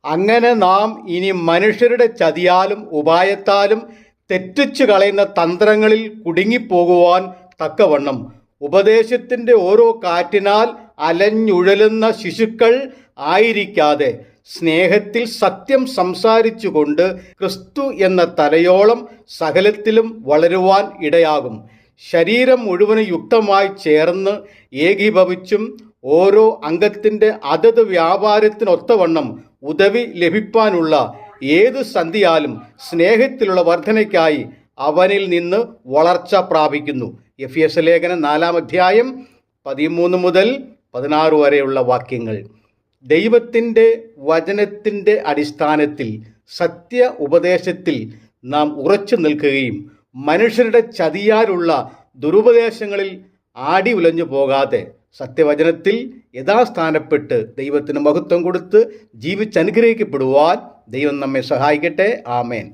അങ്ങനെ നാം ഇനി മനുഷ്യരുടെ ചതിയാലും ഉപായത്താലും തെറ്റിച്ചു കളയുന്ന തന്ത്രങ്ങളിൽ കുടുങ്ങിപ്പോകുവാൻ തക്കവണ്ണം ഉപദേശത്തിൻ്റെ ഓരോ കാറ്റിനാൽ അലഞ്ഞുഴലുന്ന ശിശുക്കൾ ആയിരിക്കാതെ സ്നേഹത്തിൽ സത്യം സംസാരിച്ചുകൊണ്ട് ക്രിസ്തു എന്ന തലയോളം സകലത്തിലും വളരുവാൻ ഇടയാകും. ശരീരം മുഴുവനും യുക്തമായി ചേർന്ന് ഏകീഭവിച്ചും ഓരോ അംഗത്തിൻ്റെ അതത് വ്യാപാരത്തിനൊത്തവണ്ണം ഉദവി ലഭിപ്പാനുള്ള ഏതു സന്ധിയാലും സ്നേഹത്തിലുള്ള വർധനയ്ക്കായി അവനിൽ നിന്ന് വളർച്ച പ്രാപിക്കുന്നു. എഫെസ്യ ലേഖനം 4-ാം അധ്യായം 13 മുതൽ 16 വരെയുള്ള വാക്യങ്ങൾ. ദൈവത്തിൻ്റെ വചനത്തിൻ്റെ അടിസ്ഥാനത്തിൽ സത്യ ഉപദേശത്തിൽ നാം ഉറച്ചു നിൽക്കുകയും മനുഷ്യരുടെ ചതിയാലുള്ള ദുരുപദേശങ്ങളിൽ ആടി ഉലഞ്ഞു പോകാതെ സത്യവചനത്തിൽ യഥാസ്ഥാനപ്പെട്ട് ദൈവത്തിന് മഹത്വം കൊടുത്ത് ജീവിച്ചനുഗ്രഹിക്കപ്പെടുവാൻ ദൈവം നമ്മെ സഹായിക്കട്ടെ. ആമേൻ.